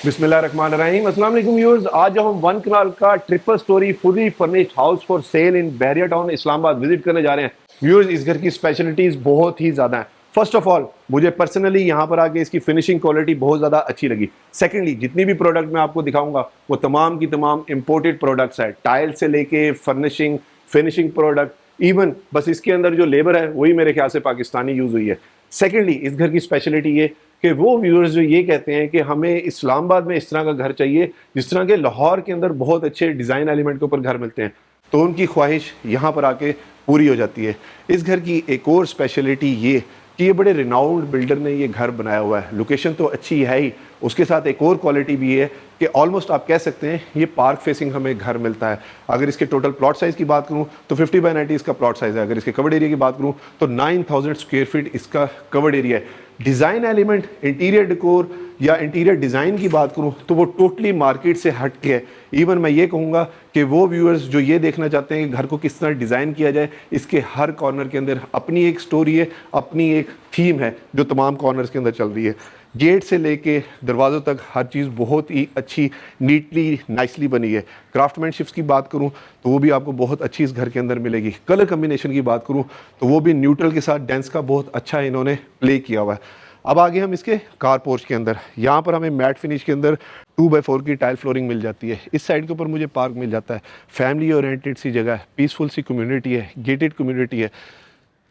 बिस्मिल्लाहिर्रहमानिर्रहीम। अस्सलाम वालेकुम व्यूअर्स। आज हम वन कनाल का triple storey fully furnished house for sale in Bahria Town Islamabad visit करने जा रहे हैं। व्यूअर्स, इस घर की स्पेशलिटीज बहुत ही ज्यादा हैं। फर्स्ट ऑफ ऑल, मुझे पर्सनली यहाँ पर आके इसकी फिनिशिंग क्वालिटी बहुत ज्यादा अच्छी लगी। सेकेंडली, जितनी भी प्रोडक्ट मैं आपको दिखाऊंगा वो तमाम की तमाम इंपोर्टेड प्रोडक्ट्स है, टाइल से लेके फर्निशिंग, फिनिशिंग प्रोडक्ट, इवन बस इसके अंदर जो लेबर है वही मेरे ख्याल से पाकिस्तानी यूज हुई है। सेकेंडली, इस घर की स्पेशलिटी ये कि वो व्यूअर्स जो ये कहते हैं कि हमें इस्लामाबाद में इस तरह का घर चाहिए जिस तरह के लाहौर के अंदर बहुत अच्छे डिज़ाइन एलिमेंट के ऊपर घर मिलते हैं, तो उनकी ख्वाहिश यहाँ पर आके पूरी हो जाती है। इस घर की एक और स्पेशलिटी ये कि ये बड़े रिनाउंड बिल्डर ने ये घर बनाया हुआ है। लोकेशन तो अच्छी है ही, उसके साथ एक और क्वालिटी भी है कि ऑलमोस्ट आप कह सकते हैं ये पार्क फेसिंग हमें घर मिलता है। अगर इसके टोटल प्लॉट साइज़ की बात करूं तो 50 बाई 90 इसका प्लॉट साइज़ है। अगर इसके कवर्ड एरिया की बात करूं तो 9000 स्क्वायर फीट इसका कवर्ड एरिया है। डिज़ाइन एलिमेंट, इंटीरियर डेकोर या इंटीरियर डिज़ाइन की बात करूं तो वो टोटली मार्केट से हट के है। इवन मैं ये कहूँगा कि वो व्यूअर्स जो ये देखना चाहते हैं कि घर को किस तरह डिज़ाइन किया जाए, इसके हर कॉर्नर के अंदर अपनी एक स्टोरी है, अपनी एक थीम है जो तमाम कॉर्नर्स के अंदर चल रही है। गेट से लेके दरवाज़ों तक हर चीज़ बहुत ही अच्छी, नीटली, नाइसली बनी है। क्राफ्टमैनशिप्स की बात करूं तो वो भी आपको बहुत अच्छी इस घर के अंदर मिलेगी। कलर कम्बिनेशन की बात करूं तो वो भी न्यूट्रल के साथ डेंस का बहुत अच्छा इन्होंने प्ले किया हुआ है। अब आगे हम इसके कार पोर्च के अंदर, यहाँ पर हमें मैट फिनिश के अंदर 2x4 की टाइल फ्लोरिंग मिल जाती है। इस साइड के ऊपर मुझे पार्क मिल जाता है। फैमिली ओरिएंटेड सी जगह है, पीसफुल सी कम्युनिटी है, गेटेड कम्युनिटी है।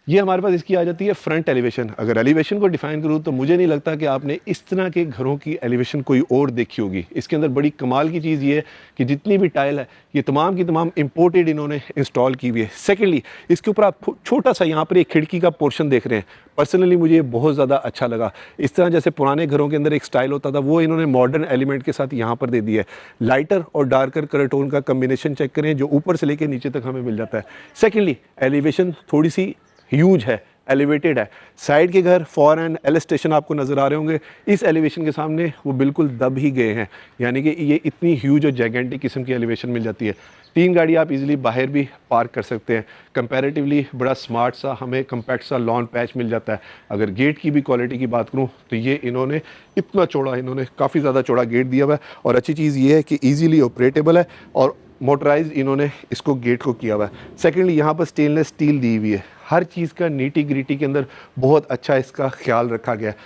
ये हमारे पास इसकी आ जाती है फ्रंट एलिवेशन। अगर एलिवेशन को डिफाइन करूँ तो मुझे नहीं लगता कि आपने इस तरह के घरों की एलिवेशन कोई और देखी होगी। इसके अंदर बड़ी कमाल की चीज़ ये है कि जितनी भी टाइल है ये तमाम की तमाम इंपोर्टेड इन्होंने इंस्टॉल की हुई है। सेकेंडली, इसके ऊपर आप छोटा सा यहाँ पर एक खिड़की का पोर्शन देख रहे हैं। पर्सनली मुझे ये बहुत ज़्यादा अच्छा लगा। इस तरह जैसे पुराने घरों के अंदर एक स्टाइल होता था वो इन्होंने मॉडर्न एलिमेंट के साथ यहाँ पर दे दिया है। लाइटर और डार्कर कलर टोन का कम्बिनेशन चेक करें जो ऊपर से लेकर नीचे तक हमें मिल जाता है। सेकेंडली, एलिवेशन थोड़ी सी ह्यूज है, एलिवेटेड है। साइड के घर फॉरन एल स्टेशन आपको नज़र आ रहे होंगे, इस एलिवेशन के सामने वो बिल्कुल दब ही गए हैं। यानी कि ये इतनी ह्यूज और जैगेंटिक किस्म की एलिवेशन मिल जाती है। 3 गाड़ी आप इजीली बाहर भी पार्क कर सकते हैं। कंपैरेटिवली बड़ा स्मार्ट सा हमें कम्पैक्ट सा लॉन पैच मिल जाता है। अगर गेट की भी क्वालिटी की बात करूँ तो ये इन्होंने इतना चौड़ा, इन्होंने काफ़ी ज़्यादा चौड़ा गेट दिया हुआ है। और अच्छी चीज़ ये है कि ईजीली ऑपरेटेबल है और मोटराइज इन्होंने इसको गेट को किया हुआ है। सेकेंडली, यहाँ पर स्टेनलेस स्टील दी हुई है। हर चीज़ का नीटी ग्रिटी के अंदर बहुत अच्छा इसका ख्याल रखा गया है।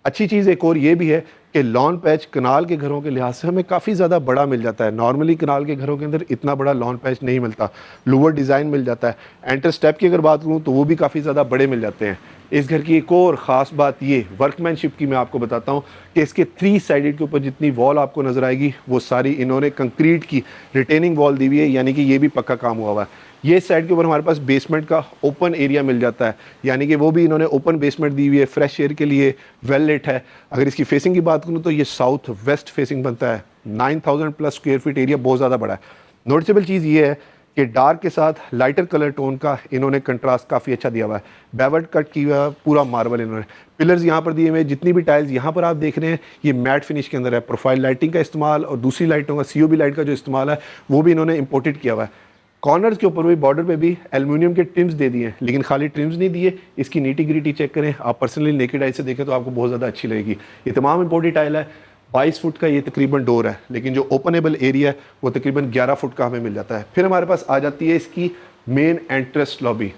अच्छी चीज़ एक और ये भी है कि लॉन पैच कनाल के घरों के लिहाज से हमें काफ़ी ज़्यादा बड़ा मिल जाता है। नॉर्मली कनाल के घरों के अंदर इतना बड़ा लॉन पैच नहीं मिलता। लोअर डिज़ाइन मिल जाता है। एंटर स्टेप की अगर बात करूँ तो वो भी काफ़ी ज़्यादा बड़े मिल जाते हैं। इस घर की एक और ख़ास बात ये वर्कमैनशिप की मैं आपको बताता हूँ कि इसके 3 साइडेड के ऊपर जितनी वॉल आपको नज़र आएगी वो सारी इन्होंने कंक्रीट की रिटेनिंग वॉल दी हुई है, यानी कि ये भी पक्का काम हुआ हुआ है। ये साइड के ऊपर हमारे पास बेसमेंट का ओपन एरिया मिल जाता है, यानी कि वो भी इन्होंने ओपन बेसमेंट दी हुई है, फ्रेश एयर के लिए वेल लिट है। अगर इसकी फेसिंग की बात करूँ तो ये साउथ वेस्ट फेसिंग बनता है। 9000 प्लस स्क्वायर फीट एरिया बहुत ज़्यादा बड़ा है। नोटिसेबल चीज़ ये है कि डार्क के साथ लाइटर कलर टोन का इन्होंने कंट्रास्ट काफ़ी अच्छा दिया हुआ है। बेवट कट की हुआ पूरा मार्बल इन्होंने। पिलर्स यहाँ पर दिए हुए हैं। जितनी भी टाइल्स यहाँ पर आप देख रहे हैं ये मैट फिनिश के अंदर है। प्रोफाइल लाइटिंग का इस्तेमाल और दूसरी लाइटों का COB लाइट का जो इस्तेमाल है वो भी इन्होंने इंपोर्टेड किया हुआ है। कॉर्नर्स के ऊपर भी, बॉर्डर पे भी एल्युमिनियम के ट्रिम्स दे दिए हैं, लेकिन खाली ट्रिम्स नहीं दिए, इसकी नीटी ग्रिटी चेक करें। आप पर्सनली नेकेड आई से देखें तो आपको बहुत ज़्यादा अच्छी लगेगी। ये तमाम इंपोर्टेड टाइल है। 22 फुट का ये तकरीबन डोर है, लेकिन जो ओपनेबल एरिया है वो तकरीबन 11 फुट का हमें मिल जाता है। फिर हमारे पास आ जाती है इसकी मेन एंट्रेंस लॉबी।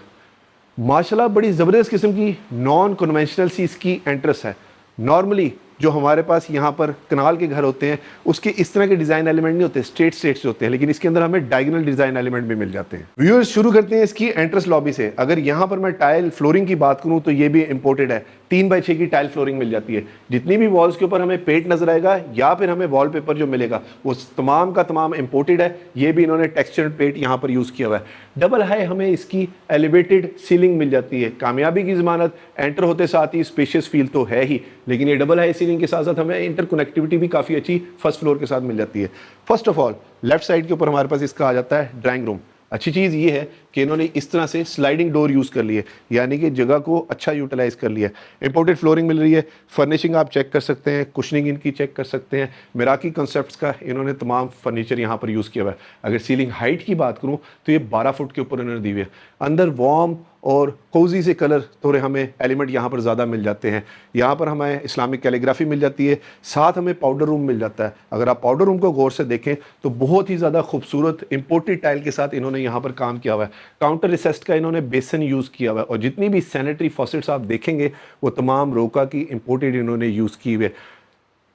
माशाल्लाह बड़ी ज़बरदस्त किस्म की नॉन कन्वेंशनल सी इसकी एंट्रेंस है। नॉर्मली जो हमारे पास यहाँ पर कनाल के घर होते हैं उसके इस तरह के डिज़ाइन एलिमेंट नहीं होते, स्ट्रेट होते हैं, लेकिन इसके अंदर हमें डायगोनल डिज़ाइन एलिमेंट भी मिल जाते हैं। व्यूअर्स, शुरू करते हैं इसकी एंट्रेंस लॉबी से। अगर यहाँ पर मैं टाइल फ्लोरिंग की बात करूँ तो ये भी इंपोर्टेड है। 3x6 की टाइल फ्लोरिंग मिल जाती है। जितनी भी वॉल्स के ऊपर हमें पेंट नजर आएगा या फिर हमें वॉलपेपर जो मिलेगा वो तमाम का तमाम इंपोर्टेड है। ये भी इन्होंने टेक्सचर्ड पेंट यहाँ पर यूज़ किया हुआ है। डबल हाई हमें इसकी एलिवेटेड सीलिंग मिल जाती है। कामयाबी की ज़मानत एंटर होते साथ ही स्पेशियस फील तो है ही, लेकिन ये डबल हाई सीलिंग के साथ साथ हमें इंटरकनेक्टिविटी भी काफ़ी अच्छी फर्स्ट फ्लोर के साथ मिल जाती है। First of all, left side के ऊपर हमारे पास इसका आ जाता है ड्राइंग रूम। अच्छी चीज़ ये है कि इन्होंने इस तरह से स्लाइडिंग डोर यूज़ कर ली है, यानी कि जगह को अच्छा यूटिलाइज कर लिया है। इंपोर्टेड फ्लोरिंग मिल रही है, फर्निशिंग आप चेक कर सकते हैं, कुशनिंग इनकी चेक कर सकते हैं, मिराकी कॉन्सेप्ट्स का इन्होंने तमाम फर्नीचर यहाँ पर यूज़ किया हुआ है। अगर सीलिंग हाइट की बात करूँ तो ये 12 फुट के ऊपर इन्होंने दी हुई है। अंदर वार्म और कोजी से कलर थोड़े हमें एलिमेंट यहाँ पर ज़्यादा मिल जाते हैं। यहाँ पर हमें इस्लामिक कैलीग्राफी मिल जाती है, साथ हमें पाउडर रूम मिल जाता है। अगर आप पाउडर रूम को गौर से देखें तो बहुत ही ज़्यादा खूबसूरत इंपोर्टेड टाइल के साथ इन्होंने यहाँ पर काम किया हुआ है। काउंटर रिसेस्ट का इन्होंने बेसन यूज़ किया हुआ है और जितनी भी सैनिटरी फॉसेट्स आप देखेंगे वो तमाम रोका की इंपोर्टेड इन्होंने यूज़ की हुई है।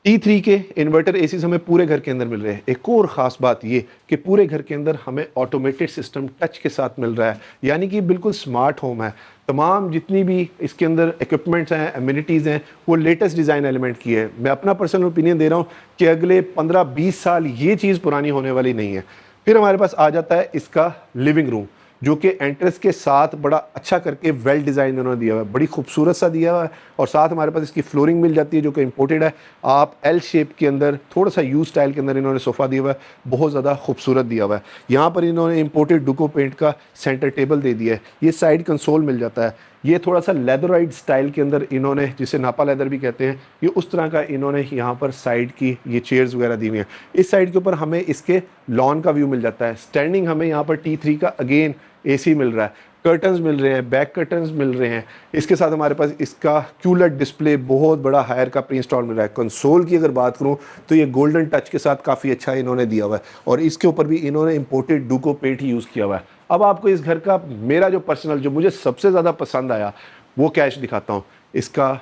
T3 के इन्वर्टर एसीज हमें पूरे घर के अंदर मिल रहे हैं। एक और ख़ास बात ये कि पूरे घर के अंदर हमें ऑटोमेटेड सिस्टम टच के साथ मिल रहा है, यानी कि बिल्कुल स्मार्ट होम है। तमाम जितनी भी इसके अंदर इक्विपमेंट्स हैं, एमिनिटीज़ हैं, वो लेटेस्ट डिज़ाइन एलिमेंट की है। मैं अपना पर्सनल ओपिनियन दे रहा हूँ कि अगले 15-20 साल ये चीज़ पुरानी होने वाली नहीं है। फिर हमारे पास आ जाता है इसका लिविंग रूम, जो कि एंट्रेंस के साथ बड़ा अच्छा करके वेल डिज़ाइन इन्होंने दिया हुआ है, बड़ी खूबसूरत सा दिया हुआ है। और साथ हमारे पास इसकी फ्लोरिंग मिल जाती है जो कि इंपोर्टेड है। आप एल शेप के अंदर थोड़ा सा यू स्टाइल के अंदर इन्होंने सोफ़ा दिया हुआ है, बहुत ज़्यादा खूबसूरत दिया हुआ है। यहाँ पर इन्होंने इंपोर्टेड डुको पेंट का सेंटर टेबल दे दिया है। ये साइड कंसोल मिल जाता है। ये थोड़ा सा लेदराइड स्टाइल के अंदर इन्होंने, जिसे नापा लेदर भी कहते हैं, ये उस तरह का इन्होंने यहाँ पर साइड की ये चेयर्स वगैरह दी हुई हैं। इस साइड के ऊपर हमें इसके लॉन का व्यू मिल जाता है। स्टैंडिंग हमें यहाँ पर T3 का अगेन एसी मिल रहा है, कर्टन्स मिल रहे हैं, बैक कर्टन्स मिल रहे हैं। इसके साथ हमारे पास इसका क्यूलेट डिस्प्ले बहुत बड़ा हायर का प्री इंस्टॉल मिल रहा है। कंसोल की अगर बात करूं तो ये गोल्डन टच के साथ काफ़ी अच्छा इन्होंने दिया हुआ है और इसके ऊपर भी इन्होंने इंपोर्टेड डुको पेंट ही यूज़ किया हुआ है। अब आपको इस घर का मेरा जो पर्सनल, जो मुझे सबसे ज़्यादा पसंद आया वो कैश दिखाता हूँ। इसका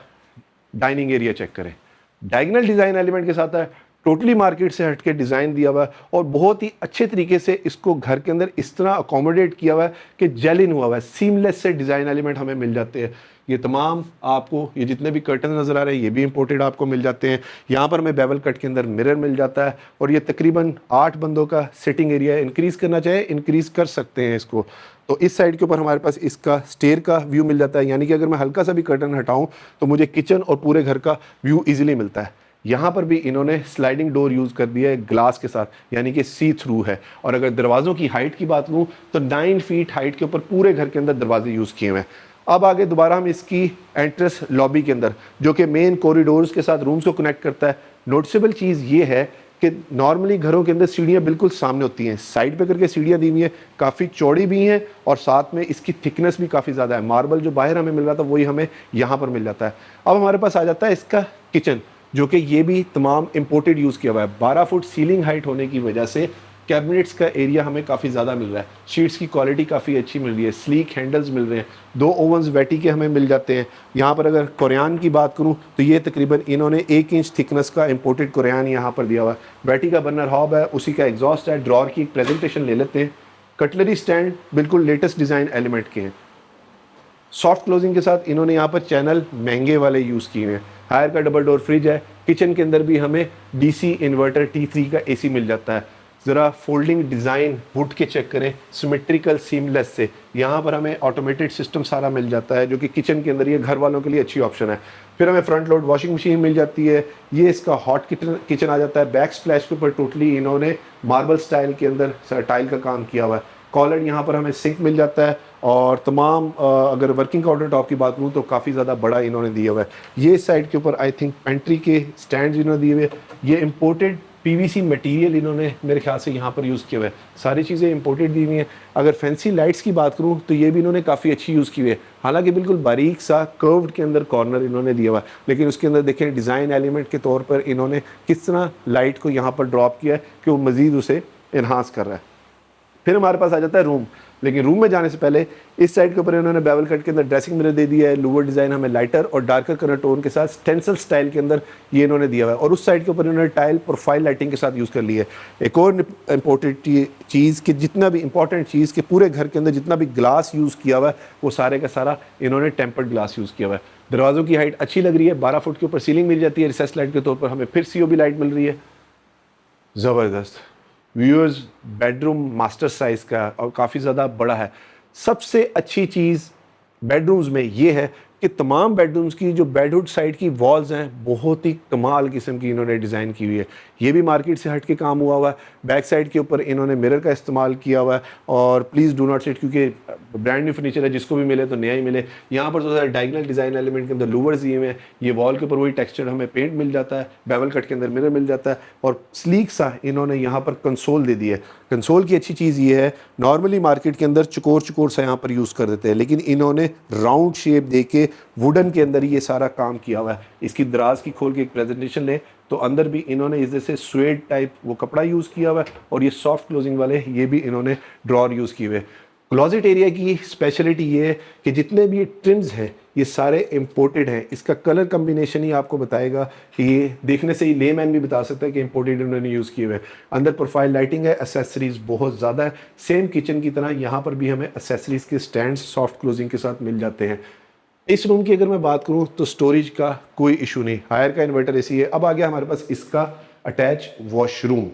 डाइनिंग एरिया चेक करें, डायगोनल डिज़ाइन एलिमेंट के साथ है, टोटली मार्केट से हटके डिज़ाइन दिया हुआ है और बहुत ही अच्छे तरीके से इसको घर के अंदर इस तरह अकोमोडेट किया हुआ है कि जेल इन हुआ हुआ है। सीमलेस से डिज़ाइन एलिमेंट हमें मिल जाते हैं। ये तमाम आपको, ये जितने भी कर्टन नज़र आ रहे हैं ये भी इंपोर्टेड आपको मिल जाते हैं। यहाँ पर हमें बेवल कट के अंदर मिरर मिल जाता है और ये तकरीबन 8 बंदों का सिटिंग एरिया है। इंक्रीज़ करना चाहे इंक्रीज़ कर सकते हैं इसको। तो इस साइड के ऊपर हमारे पास इसका स्टेयर का व्यू मिल जाता है, यानी कि अगर मैं हल्का सा भी कर्टन हटाऊँ तो मुझे किचन और पूरे घर का व्यू ईजिली मिलता है। यहाँ पर भी इन्होंने स्लाइडिंग डोर यूज़ कर दिया है ग्लास के साथ, यानी कि सी थ्रू है। और अगर दरवाज़ों की हाइट की बात करूँ तो 9 फीट हाइट के ऊपर पूरे घर के अंदर दरवाजे यूज़ किए हुए हैं। अब आगे दोबारा हम इसकी एंट्रेंस लॉबी के अंदर, जो कि मेन कॉरिडोर्स के साथ रूम्स को कनेक्ट करता है। नोटिसेबल चीज़ ये है कि नॉर्मली घरों के अंदर सीढ़ियाँ बिल्कुल सामने होती हैं, साइड पे करके सीढ़ियाँ दी हुई हैं, काफ़ी चौड़ी भी हैं और साथ में इसकी थिकनेस भी काफ़ी ज़्यादा है। मार्बल जो बाहर हमें मिल रहा था वही हमें यहाँ पर मिल जाता है। अब हमारे पास आ जाता है इसका किचन, जो कि ये भी तमाम इंपोर्टेड यूज़ किया हुआ है। 12 फुट सीलिंग हाइट होने की वजह से कैबिनेट्स का एरिया हमें काफ़ी ज़्यादा मिल रहा है। शीट्स की क्वालिटी काफ़ी अच्छी मिल रही है, स्लीक हैंडल्स मिल रहे हैं, 2 ओवन्स वेटी के हमें मिल जाते हैं। यहाँ पर अगर कोरियान की बात करूँ तो ये तकरीबन इन्होंने 1 इंच थिकनेस का इंपोर्टेड कोरियान यहाँ पर दिया हुआ है। वेटी का बर्नर हॉब है, उसी का एग्जॉस्ट है। ड्रॉर की एक प्रेजेंटेशन ले लेते हैं। कटलरी स्टैंड बिल्कुल लेटेस्ट डिज़ाइन एलिमेंट के हैं। सॉफ्ट क्लोजिंग के साथ इन्होंने यहाँ पर चैनल महंगे वाले यूज़ किए हैं। हायर का डबल डोर फ्रिज है। किचन के अंदर भी हमें डीसी इन्वर्टर T3 का एसी मिल जाता है। ज़रा फोल्डिंग डिज़ाइन वुड के चेक करें, सिमेट्रिकल सीमलेस से। यहाँ पर हमें ऑटोमेटेड सिस्टम सारा मिल जाता है, जो कि किचन के अंदर ये घर वालों के लिए अच्छी ऑप्शन है। फिर हमें फ्रंट लोड वॉशिंग मशीन मिल जाती है। ये इसका हॉट किचन आ जाता है। बैक स्प्लैश के ऊपर टोटली इन्होंने मार्बल स्टाइल के अंदर टाइल का काम किया हुआ है। कॉलर यहाँ पर हमें सिंक मिल जाता है और तमाम अगर वर्किंग काउंटर टॉप की बात करूँ तो काफ़ी ज़्यादा बड़ा इन्होंने दिया हुआ है। ये साइड के ऊपर आई थिंक पेंट्री के स्टैंड इन्होंने दिए हुए। ये इंपोर्टेड PVC मटेरियल इन्होंने मेरे ख्याल से यहाँ पर यूज़ किया हुआ है। सारी चीज़ें इंपोर्टेड दी हुई हैं। अगर फैंसी लाइट्स की बात करूँ तो ये भी इन्होंने काफ़ी अच्छी यूज़ की हुई है। हालांकि बिल्कुल बारीक सा कर्व्ड के अंदर कॉर्नर इन्होंने दिया हुआ है, लेकिन उसके अंदर देखें डिज़ाइन एलिमेंट के तौर पर इन्होंने किस तरह लाइट को यहाँ पर ड्रॉप किया है कि वो मज़ीद उसे इन्हांस कर रहा है। फिर हमारे पास आ जाता है रूम, लेकिन रूम में जाने से पहले इस साइड के ऊपर इन्होंने बेवल कट के अंदर ड्रेसिंग मिरर दे दिया है। लूवर डिज़ाइन हमें लाइटर और डार्कर कलर टोन के साथ स्टेंसिल स्टाइल के अंदर ये इन्होंने दिया हुआ है। और उस साइड के ऊपर इन्होंने टाइल प्रोफाइल लाइटिंग के साथ यूज़ कर ली है। एक और इंपॉर्टेंट चीज़ कि जितना भी इंपॉर्टेंट चीज़ कि पूरे घर के अंदर जितना भी ग्लास यूज़ किया हुआ है वो सारे का सारा इन्होंने टेम्पर्ड ग्लास यूज़ किया हुआ है। दरवाज़ों की हाइट अच्छी लग रही है। 12 फुट के ऊपर सीलिंग मिल जाती है। रिसेस लाइट के तौर पर हमें फिर COB लाइट मिल रही है। ज़बरदस्त व्यूअर्स, बेडरूम मास्टर साइज़ का और काफ़ी ज़्यादा बड़ा है। सबसे अच्छी चीज़ बेडरूम्स में ये है कि तमाम बेडरूम्स की जो बेडहुड साइड की वॉल्स हैं बहुत ही कमाल किस्म की इन्होंने डिज़ाइन की हुई है। ये भी मार्केट से हट के काम हुआ हुआ है। बैक साइड के ऊपर इन्होंने मिरर का इस्तेमाल किया हुआ है और प्लीज़ डू नॉट सिट, क्योंकि ब्रांड न्यू फर्नीचर है, जिसको भी मिले तो नया ही मिले। यहाँ पर तो डायगनल डिज़ाइन एलिमेंट के अंदर लूवर्स दिए हुए हैं। ये वॉल के ऊपर वही टेक्सचर हमें पेंट मिल जाता है, बेवल कट के अंदर मिरर मिल जाता है और स्लीक सा इन्होंने यहाँ पर कंसोल दे दी है। कंसोल की अच्छी चीज़ ये है, नॉर्मली मार्केट के अंदर चकोर चकोर सा यहाँ पर यूज़ कर देते हैं, लेकिन इन्होंने राउंड शेप दे के वुडन के अंदर ये सारा काम किया हुआ है। इसकी दराज की खोल के एक प्रेजेंटेशन लें तो अंदर भी इन्होंने इस जैसे स्वेड टाइप वो कपड़ा यूज़ किया हुआ है और ये सॉफ्ट क्लोजिंग वाले ये भी इन्होंने ड्रॉर यूज़ किए हुए। क्लोजेट एरिया की स्पेशलिटी ये है कि जितने भी ट्रिम्स हैं ये सारे इंपोर्टेड हैं। इसका कलर कम्बिनेशन ही आपको बताएगा कि ये देखने से ही लेमैन भी बता सकता है कि इंपोर्टेड इन्होंने यूज़ किए हुए। अंदर प्रोफाइल लाइटिंग है, एसेसरीज बहुत ज़्यादा है। सेम किचन की तरह यहाँ पर भी हमें एसेसरीज के स्टैंड सॉफ्ट क्लोजिंग के साथ मिल जाते हैं। इस रूम की अगर मैं बात करूँ तो स्टोरेज का कोई इशू नहीं, हायर का इन्वर्टर एसी है। अब आ गया हमारे पास इसका अटैच वॉशरूम।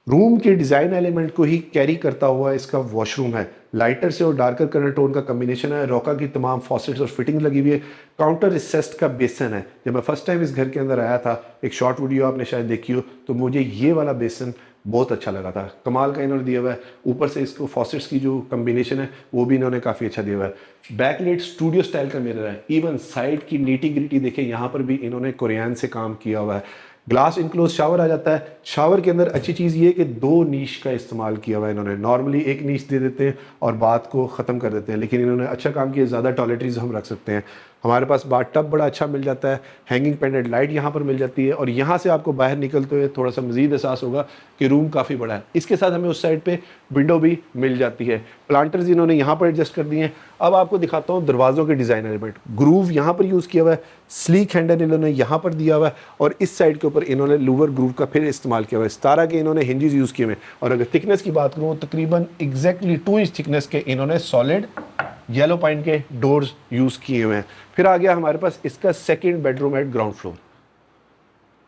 रूम के डिज़ाइन एलिमेंट को ही कैरी करता हुआ इसका वॉशरूम है। लाइटर से और डार्कर कलर टोन का कम्बिनेशन है। रॉका की तमाम फॉसेट्स और फिटिंग लगी हुई है। काउंटर रिसेस्ड का बेसन है। जब मैं फर्स्ट टाइम इस घर के अंदर आया था, एक शॉर्ट वीडियो आपने शायद देखी हो, तो मुझे ये वाला बेसन बहुत अच्छा लगा था। कमाल का इन्होंने दिया हुआ है। ऊपर से इसको फॉसेट्स की जो कम्बिनेशन है वो भी इन्होंने काफ़ी अच्छा दिया हुआ है। बैकलाइट स्टूडियो स्टाइल का मिरर है। इवन साइड की नीटी ग्रिटी देखें, यहाँ पर भी इन्होंने कोरियन से काम किया हुआ है। ग्लास इनक्लोज शावर आ जाता है। शावर के अंदर अच्छी चीज़ ये है कि 2 नीश का इस्तेमाल किया हुआ है इन्होंने। नॉर्मली एक नीश दे देते हैं और बात को ख़त्म कर देते हैं, लेकिन इन्होंने अच्छा काम किया। ज़्यादा टॉयलेटरीज हम रख सकते हैं। हमारे पास बाथ टब बड़ा अच्छा मिल जाता है। हैंगिंग पेंडेंट लाइट यहाँ पर मिल जाती है और यहाँ से आपको बाहर निकलते हुए थोड़ा सा मज़ीद एहसास होगा कि रूम काफ़ी बड़ा है। इसके साथ हमें उस साइड पे विंडो भी मिल जाती है। प्लांटर्स इन्होंने यहाँ पर एडजस्ट कर दिए हैं। अब आपको दिखाता हूँ दरवाज़ों के डिज़ाइन एलिमेंट। ग्रूव यहाँ पर यूज़ किया हुआ है। स्लीक हैंडल इन्होंने यहाँ पर दिया हुआ है और इस साइड के ऊपर इन्होंने लूवर ग्रूव का फिर इस्तेमाल किया हुआ है। 17 के इन्होंने हिंजेस यूज़ किए हुए हैं और अगर थिकनेस की बात करूँ तकरीबन एग्जैक्टली 2 इंच थिकनेस के इन्होंने सॉलिड येलो पाइन के डोर्स यूज़ किए हुए हैं। फिर आ गया हमारे पास इसका second bedroom eight ground floor.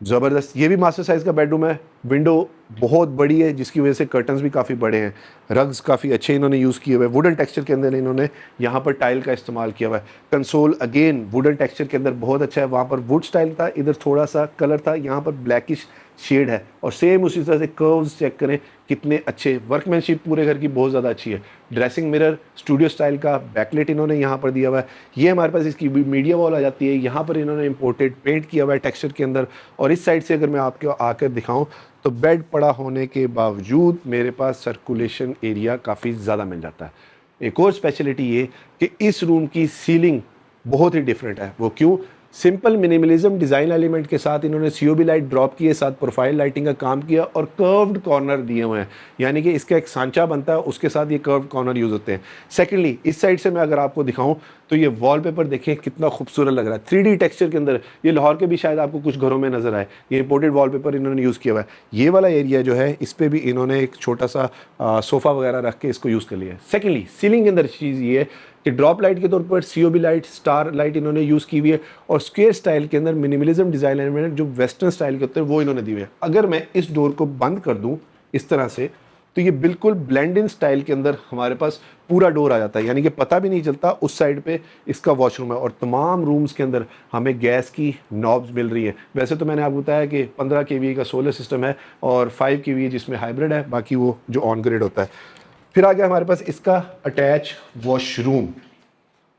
ज़बरदस्त, ये भी मास्टर साइज़ का बेडरूम है। विंडो बहुत बड़ी है जिसकी वजह से कर्टन्स भी काफ़ी बड़े हैं। रग्स काफ़ी अच्छे इन्होंने यूज़ किए हुए हैं। वुडन टेक्सचर के अंदर इन्होंने यहाँ पर टाइल का इस्तेमाल किया हुआ है। कंसोल अगेन वुडन टेक्सचर के अंदर बहुत अच्छा है। वहाँ पर वुड स्टाइल था, इधर थोड़ा सा कलर था, यहाँ पर ब्लैकिश शेड है और सेम उसी तरह से कर्व्स चेक करें कितने अच्छे। वर्कमैनशिप पूरे घर की बहुत ज़्यादा अच्छी है। ड्रेसिंग मिरर स्टूडियो स्टाइल का, बैकलाइट इन्होंने यहाँ पर दिया हुआ है। ये हमारे पास इसकी मीडिया वॉल आ जाती है। यहाँ पर इन्होंने इंपोर्टेड पेंट किया हुआ है टेक्सचर के अंदर। और इस साइड से अगर मैं आपको आकर दिखाऊं तो बेड पड़ा होने के बावजूद मेरे पास सर्कुलेशन एरिया काफ़ी ज़्यादा मिल जाता है। एक और स्पेशलिटी ये कि इस रूम की सीलिंग बहुत ही डिफरेंट है। वो क्यों? सिंपल मिनिमलिज्म डिज़ाइन एलिमेंट के साथ इन्होंने सीओबी लाइट ड्रॉप किए, साथ प्रोफाइल लाइटिंग का काम किया और कर्व्ड कॉर्नर दिए हुए हैं, यानी कि इसका एक सांचा बनता है उसके साथ ये कर्व्ड कॉर्नर यूज़ होते हैं। सेकेंडली इस साइड से मैं अगर आपको दिखाऊं तो ये वॉलपेपर देखें कितना खूबसूरत लग रहा है 3D टेक्सचर के अंदर। ये लाहौर के भी शायद आपको कुछ घरों में नजर आए। ये इंपोर्टेड वॉलपेपर इन्होंने यूज़ किया हुआ है। ये वाला एरिया जो है इस पर भी इन्होंने एक छोटा सा सोफ़ा वगैरह रख के इसको यूज़ कर लिया है। सेकेंडली सीलिंग के अंदर चीज़ ये है कि ड्रॉप लाइट के तौर पर सीओबी लाइट, स्टार लाइट इन्होंने यूज़ की हुई है और स्क्वायर स्टाइल के अंदर मिनिमलिज्म डिज़ाइन एलिमेंट जो वेस्टर्न स्टाइल के होते हैं वो इन्होंने दिए हुए हैं। अगर मैं इस डोर को बंद कर दूं इस तरह से तो ये बिल्कुल ब्लेंड इन स्टाइल के अंदर हमारे पास पूरा डोर आ जाता है, यानी कि पता भी नहीं चलता उस साइड पे इसका वॉशरूम है। और तमाम रूम्स के अंदर हमें गैस की नॉब्स मिल रही है। वैसे तो मैंने आपको बताया कि 15 kVA का सोलर सिस्टम है और 5 kVA जिसमें हाइब्रिड है, बाकी वो जो ऑन ग्रिड होता है। फिर आ गया हमारे पास इसका अटैच वॉशरूम।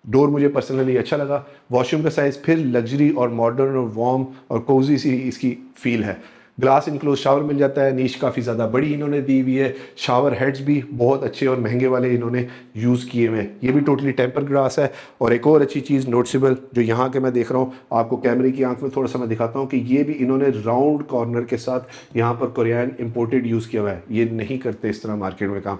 डोर मुझे पर्सनली अच्छा लगा। वॉशरूम का साइज़ फिर लग्जरी और मॉडर्न और वार्म और कोजी सी इसकी फील है। ग्लास इनक्लोज शावर मिल जाता है। नीश काफ़ी ज़्यादा बड़ी इन्होंने दी हुई है। शावर हेड्स भी बहुत अच्छे और महंगे वाले इन्होंने यूज़ किए हुए हैं। ये भी टोटली टेम्पर ग्लास है। और एक और अच्छी चीज़ नोटिसेबल जो यहाँ के मैं देख रहा हूँ, आपको कैमरे की आंख में थोड़ा सा मैं दिखाता हूँ कि ये भी इन्होंने राउंड कॉर्नर के साथ यहाँ पर कोरियन इम्पोर्टेड यूज़ किया हुआ है। ये नहीं करते इस तरह मार्केट में काम।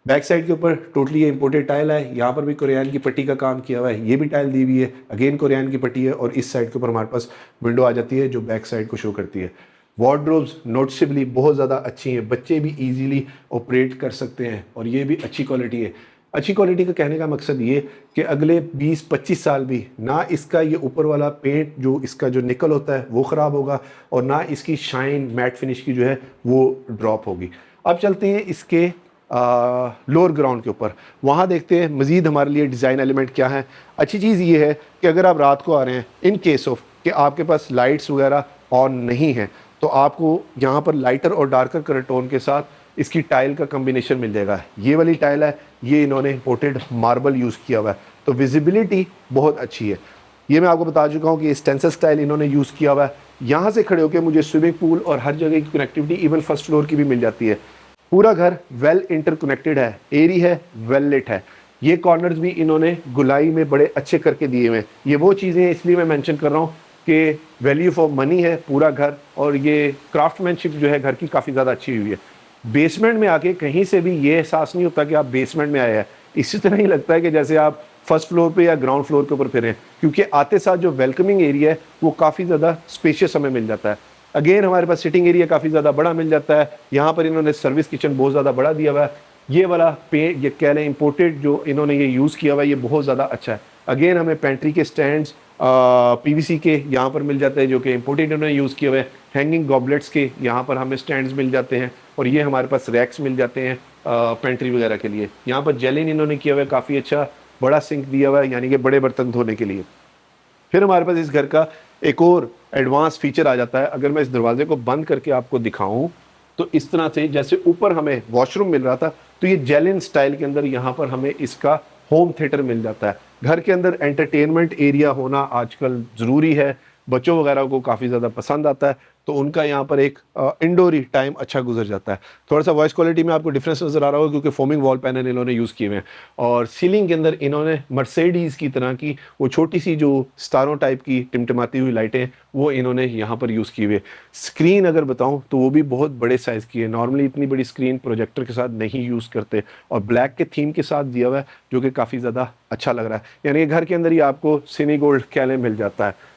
बैक साइड के ऊपर टोटली ये इंपोर्टेड टाइल है। यहाँ पर भी कोरियन की पट्टी का काम किया हुआ है। ये भी टाइल दी हुई है, अगेन कोरियन की पट्टी है। और इस साइड के ऊपर हमारे पास विंडो आ जाती है जो बैक साइड को शो करती है। वार्डरोब्स नोटिसेबली बहुत ज़्यादा अच्छी हैं, बच्चे भी इजीली ऑपरेट कर सकते हैं और ये भी अच्छी क्वालिटी है। अच्छी क्वालिटी का कहने का मकसद ये कि अगले 20-25 साल भी ना इसका ये ऊपर वाला पेंट जो इसका जो निकल होता है वो ख़राब होगा और ना इसकी शाइन मैट फिनिश की जो है वो ड्रॉप होगी। अब चलते हैं इसके लोअर ग्राउंड के ऊपर। वहाँ देखते हैं मज़ीद हमारे लिए डिज़ाइन एलिमेंट क्या है। अच्छी चीज़ ये है कि अगर आप रात को आ रहे हैं, इन केस ऑफ कि आपके पास लाइट्स वगैरह ऑन नहीं है, तो आपको यहाँ पर लाइटर और डार्कर कलर टोन के साथ इसकी टाइल का कम्बिनेशन मिल जाएगा। ये वाली टाइल है, ये इन्होंने इंपोर्टेड मार्बल यूज़ किया हुआ है, तो विजिबिलिटी बहुत अच्छी है। ये मैं आपको बता चुका हूँ कि स्टेंसिल स्टाइल इन्होंने यूज़ किया हुआ है। यहाँ से खड़े होकर मुझे स्विमिंग पूल और हर जगह की कनेक्टिविटी इवन फर्स्ट फ्लोर की भी मिल जाती है। पूरा घर वेल इंटरकनेक्टेड है, एरी है, वेल लिट है। ये कॉर्नर्स भी इन्होंने गुलाई में बड़े अच्छे करके दिए हुए हैं। ये वो चीज़ें हैं, इसलिए मैं मेंशन कर रहा हूँ कि वैल्यू फॉर मनी है पूरा घर, और ये क्राफ्टमैनशिप जो है घर की काफ़ी ज़्यादा अच्छी हुई है। बेसमेंट में आके कहीं से भी ये एहसास नहीं होता कि आप बेसमेंट में आए हैं, इसी तरह ही लगता है कि जैसे आप फर्स्ट फ्लोर पे या ग्राउंड फ्लोर के ऊपर फिरें, क्योंकि आते साथ जो वेलकमिंग एरिया है वो काफ़ी ज़्यादा स्पेशियस हमें मिल जाता है। अगेन हमारे पास सिटिंग एरिया काफ़ी ज़्यादा बड़ा मिल जाता है। यहाँ पर इन्होंने सर्विस किचन बहुत ज़्यादा बड़ा दिया हुआ है। ये वाला पेंट, ये कह लें इम्पोर्टेड जो इन्होंने ये यूज़ किया हुआ है, ये बहुत ज़्यादा अच्छा है। अगेन हमें पेंट्री के स्टैंड्स पीवीसी के यहाँ पर मिल जाते हैं, जो कि इम्पोर्टेड इन्होंने यूज़ किए हुए हैं। हैंगिंग गॉबलेट्स के यहाँ पर हमें स्टैंड्स मिल जाते हैं, और ये हमारे पास रैक्स मिल जाते हैं पेंट्री वगैरह के लिए। यहाँ पर जेलिन इन्होंने किया हुआ है, काफ़ी अच्छा बड़ा सिंक दिया हुआ है, यानी कि बड़े बर्तन धोने के लिए। फिर हमारे पास इस घर का एक और एडवांस फीचर आ जाता है। अगर मैं इस दरवाजे को बंद करके आपको दिखाऊं, तो इस तरह से जैसे ऊपर हमें वॉशरूम मिल रहा था, तो ये जेलिन स्टाइल के अंदर यहाँ पर हमें इसका होम थिएटर मिल जाता है। घर के अंदर एंटरटेनमेंट एरिया होना आजकल ज़रूरी है, बच्चों वगैरह को काफ़ी ज़्यादा पसंद आता है, तो उनका यहाँ पर एक इंडोरी टाइम अच्छा गुजर जाता है। थोड़ा सा वॉइस क्वालिटी में आपको डिफरेंस नज़र आ रहा होगा, क्योंकि फोमिंग वॉल पैनल इन्होंने यूज़ किए हुए हैं, और सीलिंग के अंदर इन्होंने मर्सिडीज़ की तरह की वो छोटी सी जो स्टारों टाइप की टिमटिमाती हुई लाइटें वो इन्होंने यहाँ पर यूज़ किए हुए। स्क्रीन अगर बताऊँ तो वो भी बहुत बड़े साइज़ की है। नॉर्मली इतनी बड़ी स्क्रीन प्रोजेक्टर के साथ नहीं यूज़ करते, और ब्लैक के थीम के साथ दिया हुआ है, जो कि काफ़ी ज़्यादा अच्छा लग रहा है। यानी कि घर के अंदर ही आपको सिनी गोल्ड कैले मिल जाता है।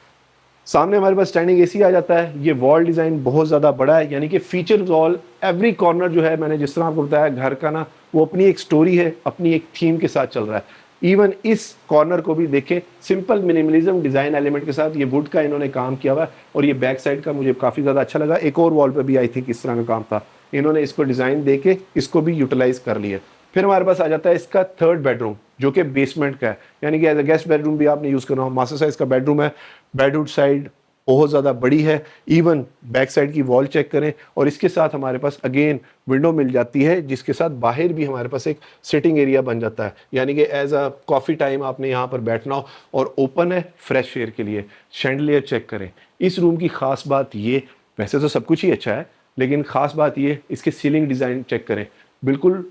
सामने हमारे पास स्टैंडिंग एसी आ जाता है। ये वॉल डिज़ाइन बहुत ज़्यादा बड़ा है, यानी कि फीचर वॉल एवरी कॉर्नर जो है, मैंने जिस तरह आपको बताया घर का ना, वो अपनी एक स्टोरी है, अपनी एक थीम के साथ चल रहा है। इवन इस कॉर्नर को भी देखें, सिंपल मिनिमलिज्म डिज़ाइन एलिमेंट के साथ ये वुड का इन्होंने काम किया हुआ है, और ये बैक साइड का मुझे काफ़ी ज़्यादा अच्छा लगा। एक और वॉल पर भी आई थिंक इस तरह का काम था, इन्होंने इसको डिज़ाइन दे के इसको भी यूटिलाइज कर लिया। फिर हमारे पास आ जाता है इसका थर्ड बेडरूम, जो कि बेसमेंट का है, यानी कि एज अ गेस्ट बेडरूम भी आपने यूज़ करना हो। मास्टर साइज का बेडरूम है, बेडवुड साइड बहुत ज़्यादा बड़ी है। इवन बैक साइड की वॉल चेक करें, और इसके साथ हमारे पास अगेन विंडो मिल जाती है, जिसके साथ बाहर भी हमारे पास एक सिटिंग एरिया बन जाता है, यानी कि एज अ कॉफ़ी टाइम आपने यहाँ पर बैठना हो, और ओपन है फ्रेश एयर के लिए। शैंडलियर चेक करें। इस रूम की ख़ास बात ये, वैसे तो सब कुछ ही अच्छा है, लेकिन ख़ास बात ये, इसके सीलिंग डिज़ाइन चेक करें, बिल्कुल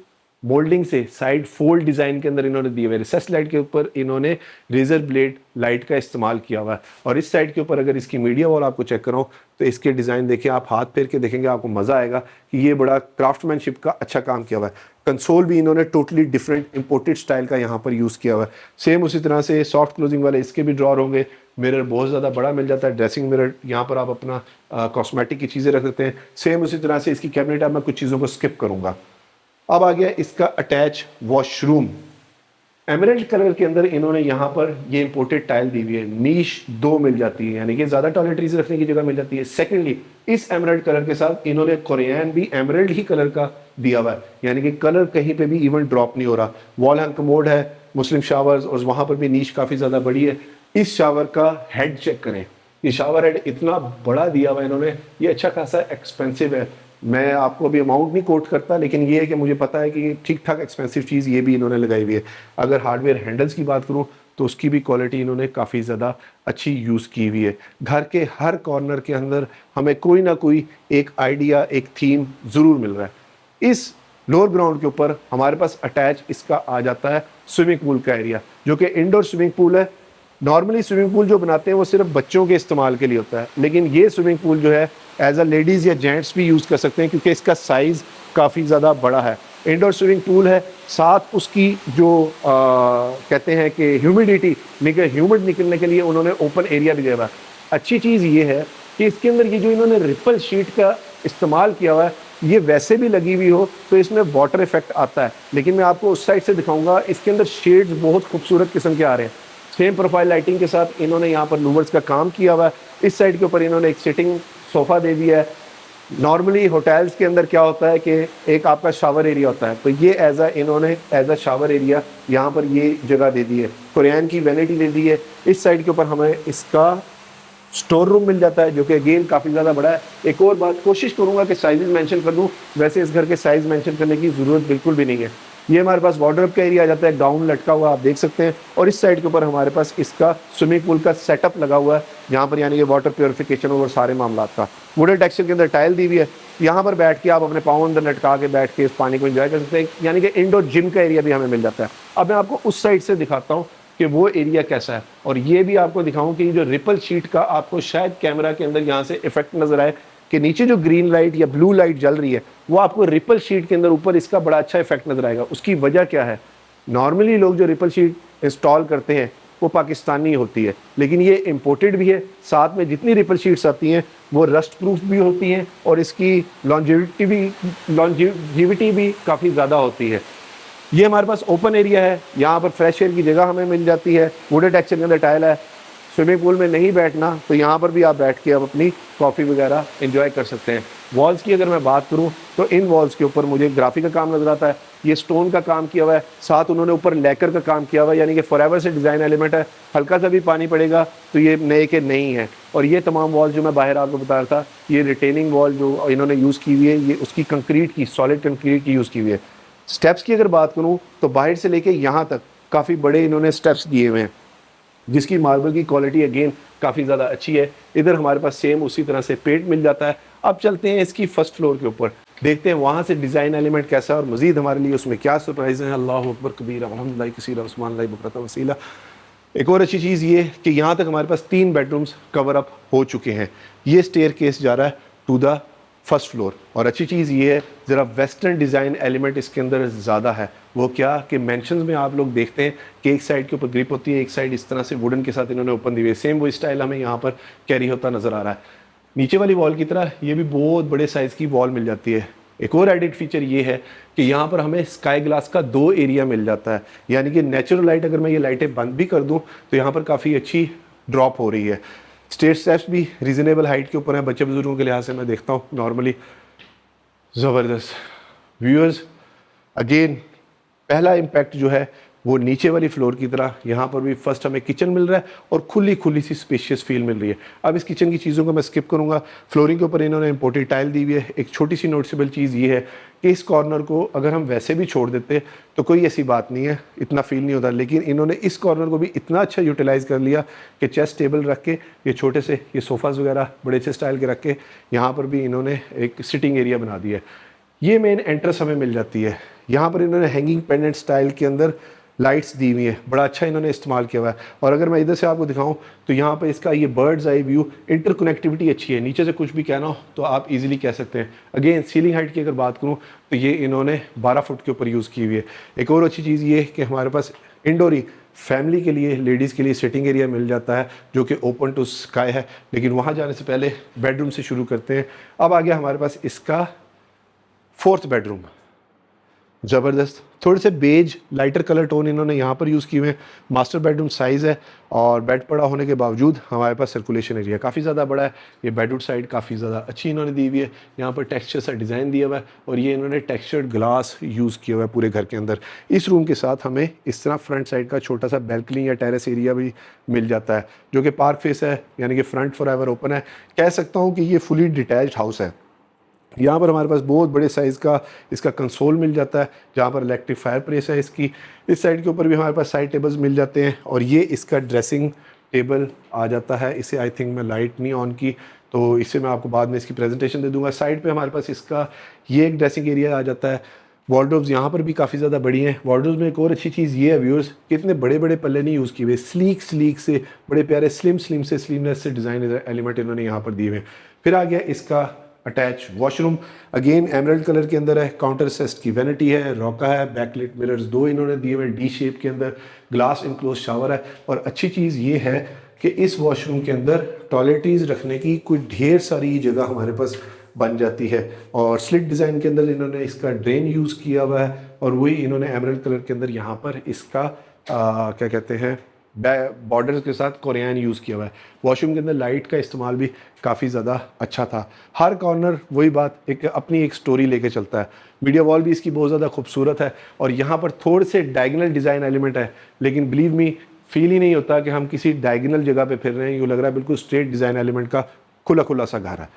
मोल्डिंग से साइड फोल्ड डिज़ाइन के अंदर इन्होंने दिए हुए। रिसेस लाइट के ऊपर इन्होंने रेजर ब्लेड लाइट का इस्तेमाल किया हुआ है, और इस साइड के ऊपर अगर इसकी मीडिया वॉल आपको चेक कराऊँ, तो इसके डिज़ाइन देखें, आप हाथ फेर के देखेंगे, आपको मज़ा आएगा कि ये बड़ा क्राफ्टमैनशिप का अच्छा काम किया हुआ है। कंसोल भी इन्होंने टोटली डिफरेंट इंपोर्टेड स्टाइल का यहाँ पर यूज़ किया हुआ है। सेम उसी तरह से सॉफ्ट क्लोजिंग वाले इसके भी ड्रॉर होंगे। मिरर बहुत ज़्यादा बड़ा मिल जाता है, ड्रेसिंग मिरर, यहाँ पर आप अपना कॉस्मेटिक की चीज़ें रख देते हैं। सेम उसी तरह से इसकी कैबिनेट, अब मैं कुछ चीज़ों को स्किप करूँगा। अब आ गया इसका अटैच वॉशरूम। एमरल्ड कलर के अंदर इन्होंने यहाँ पर ये इंपोर्टेड टाइल दी हुई है। नीश 2 मिल जाती है, यानी कि ज़्यादा टॉयलेटरीज रखने की जगह मिल जाती है। सेकेंडली, इस एमरल्ड कलर के साथ इन्होंने कोरियन भी एमरल्ड ही कलर का दिया हुआ है, यानी कि कलर कहीं पे भी इवन ड्रॉप नहीं हो रहा। वॉल हैंग कमोड है, मुस्लिम शावर्स, और वहाँ पर भी नीश काफ़ी ज़्यादा बड़ी है। इस शावर का हेड चेक करें, ये शावर हेड इतना बड़ा दिया हुआ है इन्होंने, ये अच्छा खासा एक्सपेंसिव है। मैं आपको अभी अमाउंट नहीं कोट करता, लेकिन ये है कि मुझे पता है कि ठीक ठाक एक्सपेंसिव चीज़ ये भी इन्होंने लगाई हुई है। अगर हार्डवेयर हैंडल्स की बात करूँ, तो उसकी भी क्वालिटी इन्होंने काफ़ी ज़्यादा अच्छी यूज़ की हुई है। घर के हर कॉर्नर के अंदर हमें कोई ना कोई एक आइडिया, एक थीम ज़रूर मिल रहा है। इस लोअर ग्राउंड के ऊपर हमारे पास अटैच इसका आ जाता है स्विमिंग पूल का एरिया, जो कि इंडोर स्विमिंग पूल है। नॉर्मली स्विमिंग पूल जो बनाते हैं वो सिर्फ बच्चों के इस्तेमाल के लिए होता है, लेकिन ये स्विमिंग पूल जो है एज अ लेडीज़ या जेंट्स भी यूज़ कर सकते हैं, क्योंकि इसका साइज़ काफ़ी ज़्यादा बड़ा है। इंडोर स्विमिंग पूल है, साथ उसकी जो कहते हैं कि ह्यूमिडिटी ह्यूमिड निकलने के लिए उन्होंने ओपन एरिया भी दिया हुआ है। अच्छी चीज़ ये है कि इसके अंदर ये जो इन्होंने रिपल शीट का इस्तेमाल किया हुआ है, ये वैसे भी लगी हुई हो तो इसमें वाटर इफेक्ट आता है, लेकिन मैं आपको उस साइड से दिखाऊंगा। इसके अंदर शेड्स बहुत खूबसूरत किस्म के आ रहे हैं। सेम प्रोफाइल लाइटिंग के साथ इन्होंने यहाँ पर लूवर्स का काम किया हुआ है। इस साइड के ऊपर इन्होंने एक सिटिंग सोफ़ा दे दिया है। नॉर्मली होटल्स के अंदर क्या होता है कि एक आपका शावर एरिया होता है, तो ये इन्होंने एज अ शावर एरिया यहाँ पर ये जगह दे दी है। कोरियन की वैनिटी दे दी है। इस साइड के ऊपर हमें इसका स्टोर रूम मिल जाता है, जो कि अगेन काफ़ी ज़्यादा बड़ा है। एक और बात, कोशिश करूंगा कि साइजेस मेंशन कर दूं, वैसे इस घर के साइज मेंशन करने की ज़रूरत बिल्कुल भी नहीं है। ये हमारे पास वार्डरोब का एरिया आ जाता है, गाउन लटका हुआ आप देख सकते हैं। और इस साइड के ऊपर हमारे पास इसका स्विमिंग पूल का सेटअप लगा हुआ है, यहाँ पर यानी कि वाटर प्योरिफिकेशन और सारे मामला का। वुडन टेक्सचर के अंदर टाइल दी हुई है। यहाँ पर बैठ के आप अपने पाँव अंदर लटका के बैठ के इस पानी को एंजॉय कर सकते हैं, यानी कि इंडोर जिम का एरिया भी हमें मिल जाता है। अब मैं आपको उस साइड से दिखाता हूँ कि वो एरिया कैसा है, और ये भी आपको दिखाऊं कि जो रिपल शीट का आपको शायद कैमरा के अंदर यहाँ से इफेक्ट नजर आए कि नीचे जो ग्रीन लाइट या ब्लू लाइट जल रही है वो आपको रिपल शीट के अंदर ऊपर इसका बड़ा अच्छा इफेक्ट नजर आएगा। उसकी वजह क्या है? नॉर्मली लोग जो रिपल शीट इंस्टॉल करते हैं वो पाकिस्तानी होती है, लेकिन ये इम्पोर्टेड भी है। साथ में जितनी रिपल शीट्स आती हैं वो रस्ट प्रूफ भी होती हैं और इसकी लॉन्जिविटी भी काफ़ी ज़्यादा होती है। ये हमारे पास ओपन एरिया है, यहाँ पर फ्रेश एयर की जगह हमें मिल जाती है। वुडन टेक्सचर के अंदर टाइल है। स्विमिंग पूल में नहीं बैठना तो यहाँ पर भी आप बैठ के आप अपनी कॉफ़ी वगैरह एंजॉय कर सकते हैं। वॉल्स की अगर मैं बात करूँ तो इन वॉल्स के ऊपर मुझे ग्राफिक का काम नजर आता है। ये स्टोन का काम किया हुआ है, साथ उन्होंने ऊपर लेकर का काम किया हुआ है, यानी कि फॉरएवर से डिज़ाइन एलिमेंट है। हल्का सा भी पानी पड़ेगा तो ये नए के नहीं है। और ये तमाम वॉल जो मैं बाहर आपको बता रहा था, ये रिटेनिंग वॉल जो इन्होंने यूज़ की हुई है, ये उसकी कंक्रीट की, सॉलिड कंक्रीट की यूज़ की हुई है। स्टेप्स की अगर बात करूं तो बाहर से लेके यहाँ तक काफ़ी बड़े इन्होंने स्टेप्स दिए हुए हैं, जिसकी मार्बल की क्वालिटी अगेन काफ़ी ज़्यादा अच्छी है। इधर हमारे पास सेम उसी तरह से पेंट मिल जाता है। अब चलते हैं इसकी फर्स्ट फ्लोर के ऊपर, देखते हैं वहाँ से डिज़ाइन एलिमेंट कैसा है और मज़ीद हमारे लिए उसमें क्या सरप्राइज़ है। अल्लाह अकबर कबीर अल्हम्दुलिल्लाह कसीरा उस्मान लाई बकरता वसीला। एक और अच्छी चीज़ ये कि यहाँ तक हमारे पास 3 बेडरूम्स कवर अप हो चुके हैं। ये स्टेयर केस जा रहा है टू द फर्स्ट फ्लोर। और अच्छी चीज़ ये है, ज़रा वेस्टर्न डिज़ाइन एलिमेंट इसके अंदर ज़्यादा है। वो क्या कि मेंशंस में आप लोग देखते हैं कि एक साइड के ऊपर ग्रिप होती है, एक साइड इस तरह से वुडन के साथ इन्होंने ओपन दी हुई है। सेम वो स्टाइल हमें यहाँ पर कैरी होता नज़र आ रहा है। नीचे वाली वॉल की तरह ये भी बहुत बड़े साइज़ की वॉल मिल जाती है। एक और एडिट फीचर ये है कि यहाँ पर हमें स्काई ग्लास का 2 एरिया मिल जाता है, यानी कि नेचुरल लाइट अगर मैं ये लाइटें बंद भी कर दूँ तो यहाँ पर काफ़ी अच्छी ड्रॉप हो रही है। स्टेयर स्टेप्स भी रीज़नेबल हाइट के ऊपर हैं। बच्चे बुजुर्गों के लिहाज से मैं देखता हूँ नॉर्मली ज़बरदस्त। व्यूअर्स अगेन पहला इम्पैक्ट जो है वो नीचे वाली फ्लोर की तरह यहाँ पर भी फर्स्ट हमें किचन मिल रहा है और खुली खुली सी स्पेशियस फील मिल रही है। अब इस किचन की चीज़ों को मैं स्किप करूँगा। फ्लोरिंग के ऊपर इन्होंने इम्पोर्टेड टाइल दी हुई है। एक छोटी सी नोटिसेबल चीज़ ये है कि इस कॉर्नर को अगर हम वैसे भी छोड़ देते तो कोई ऐसी बात नहीं है, इतना फील नहीं होता, लेकिन इन्होंने इस कॉर्नर को भी इतना अच्छा यूटिलाइज़ कर लिया कि चेस्ट टेबल रख के ये छोटे से ये सोफ़ाज़ वगैरह बड़े अच्छे स्टाइल के रख के यहाँ पर भी इन्होंने एक सिटिंग एरिया बना दिया है। ये मेन एंट्रेंस हमें मिल जाती है। यहाँ पर इन्होंने हैंगिंग पेंडेंट स्टाइल के अंदर लाइट्स दी हुई है, बड़ा अच्छा इन्होंने इस्तेमाल किया हुआ है। और अगर मैं इधर से आपको दिखाऊं तो यहाँ पर इसका ये बर्ड्स आई व्यू, इंटरकनेक्टिविटी अच्छी है। नीचे से कुछ भी कहना हो तो आप इजीली कह सकते हैं। अगेन सीलिंग हाइट की अगर बात करूँ तो ये इन्होंने 12 फुट के ऊपर यूज़ की हुई है। एक और अच्छी चीज़ ये है कि हमारे पास इंडोरी फैमिली के लिए, लेडीज़ के लिए सिटिंग एरिया मिल जाता है जो कि ओपन टू स्काई है। लेकिन वहाँ जाने से पहले बेडरूम से शुरू करते हैं। अब आ गया हमारे पास इसका 4th बेडरूम। ज़बरदस्त, थोड़े से बेज लाइटर कलर टोन इन्होंने यहाँ पर यूज़ किए हुए हैं। मास्टर बेडरूम साइज़ है और बेड पड़ा होने के बावजूद हमारे पास सर्कुलेशन एरिया काफ़ी ज़्यादा बड़ा है। ये बेडरूम साइड काफ़ी ज़्यादा अच्छी इन्होंने दी हुई है। यहाँ पर टेक्सचर सा डिज़ाइन दिया हुआ है और ये इन्होंने टेक्सचर्ड ग्लास यूज़ किया हुआ है पूरे घर के अंदर। इस रूम के साथ हमें इस तरह फ्रंट साइड का छोटा सा बैल्कनी या टेरेस एरिया भी मिल जाता है जो कि पार्क फेस है, यानी कि फ्रंट फॉरएवर ओपन है। कह सकता हूँ कि ये फुली डिटैच्ड हाउस है। यहाँ पर हमारे पास बहुत बड़े साइज़ का इसका कंसोल मिल जाता है जहाँ पर इलेक्ट्रिक फायर प्रेस है इसकी। इस साइड के ऊपर भी हमारे पास साइड टेबल्स मिल जाते हैं और ये इसका ड्रेसिंग टेबल आ जाता है। इसे आई थिंक मैं लाइट नहीं ऑन की तो इससे मैं आपको बाद में इसकी प्रेजेंटेशन दे दूँगा। साइड पे हमारे पास इसका ये एक ड्रेसिंग एरिया आ जाता है। वार्डरोब्स यहाँ पर भी काफ़ी ज़्यादा बड़ी हैं। वार्डरोब्स में एक और अच्छी चीज़ ये है व्यूअर्स कि इतने बड़े बड़े पल्ले नहीं यूज़ किए हुए, स्लीक से बड़े प्यारे स्लिमनेस से डिज़ाइन एलिमेंट इन्होंने यहाँ पर दिए हुए। फिर आ गया इसका attach washroom. Again emerald colour के अंदर है। काउंटर सेस्ट की वैनिटी है, रॉका है, बैकलिट मिरर्स 2 इन्होंने दिए हुए डी शेप के अंदर, ग्लास इनक्लोज शावर है। और अच्छी चीज़ ये है कि इस वॉशरूम के अंदर टॉयलेटीज़ रखने की कोई ढेर सारी जगह हमारे पास बन जाती है। और स्लिट डिज़ाइन के अंदर इन्होंने इसका ड्रेन यूज़ किया हुआ है और वही इन्होंने एमरल्ड कलर के अंदर यहाँ पर इसका क्या कहते हैं बॉर्डर्स के साथ कोरियन यूज़ किया हुआ है। वॉशरूम के अंदर लाइट का इस्तेमाल भी काफ़ी ज़्यादा अच्छा था। हर कॉर्नर वही बात, एक अपनी एक स्टोरी लेके चलता है। मीडिया वॉल भी इसकी बहुत ज़्यादा खूबसूरत है और यहाँ पर थोड़े से डायगनल डिज़ाइन एलिमेंट है, लेकिन बिलीव मी फील ही नहीं होता कि हम किसी डायगनल जगह पे फिर रहे हैं। यूँ लग रहा है बिल्कुल स्ट्रेट डिज़ाइन एलिमेंट का खुला खुला सा घर है।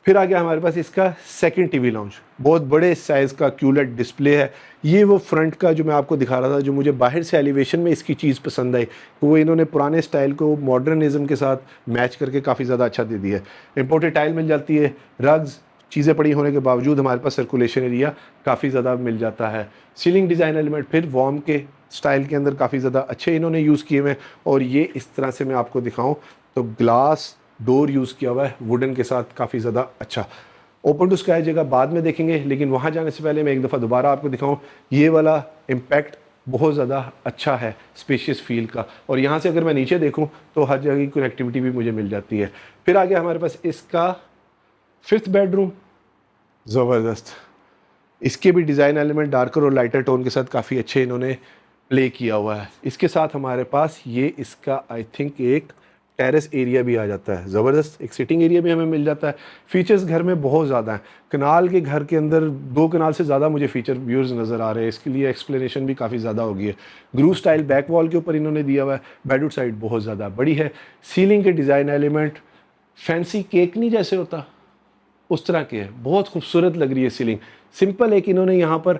फिर आ गया हमारे पास इसका सेकंड टीवी लाउंज। बहुत बड़े साइज़ का क्यूलेट डिस्प्ले है। ये वो फ्रंट का जो मैं आपको दिखा रहा था, जो मुझे बाहर से एलिवेशन में इसकी चीज़ पसंद आई, वो इन्होंने पुराने स्टाइल को मॉडर्निज्म के साथ मैच करके काफ़ी ज़्यादा अच्छा दे दिया है। इम्पोर्टेड टाइल मिल जाती है, रग्स चीज़ें पड़ी होने के बावजूद हमारे पास सर्कुलेशन एरिया काफ़ी ज़्यादा मिल जाता है। सीलिंग डिज़ाइन एलिमेंट फिर वॉर्म के स्टाइल के अंदर काफ़ी ज़्यादा अच्छे इन्होंने यूज़ किए हुए हैं। और ये इस तरह से मैं आपको दिखाऊँ तो ग्लास डोर यूज़ किया हुआ है वुडन के साथ, काफ़ी ज़्यादा अच्छा। ओपन टू स्काई जगह बाद में देखेंगे, लेकिन वहाँ जाने से पहले मैं एक दफ़ा दोबारा आपको दिखाऊं, ये वाला इम्पैक्ट बहुत ज़्यादा अच्छा है स्पेशियस फील का। और यहाँ से अगर मैं नीचे देखूं तो हर जगह की कनेक्टिविटी भी मुझे मिल जाती है। फिर आ गया हमारे पास इसका फिफ्थ बेडरूम। ज़बरदस्त, इसके भी डिज़ाइन एलिमेंट डार्कर और लाइटर टोन के साथ काफ़ी अच्छे इन्होंने प्ले किया हुआ है। इसके साथ हमारे पास ये इसका आई थिंक एक टेरेस एरिया भी आ जाता है। ज़बरदस्त, एक सिटिंग एरिया भी हमें मिल जाता है। फीचर्स घर में बहुत ज़्यादा हैं। कनाल के घर के अंदर 2 कनाल से ज़्यादा मुझे फीचर व्यूज़ नज़र आ रहे हैं। इसके लिए एक्सप्लेनेशन भी काफ़ी ज़्यादा होगी है। ग्रूव स्टाइल बैक वॉल के ऊपर इन्होंने दिया हुआ है। बेडरूम साइड बहुत ज़्यादा बड़ी है। सीलिंग के डिज़ाइन एलिमेंट फैंसी केक नहीं जैसे होता उस तरह के है, बहुत खूबसूरत लग रही है सीलिंग। सिंपल एक इन्होंने यहाँ पर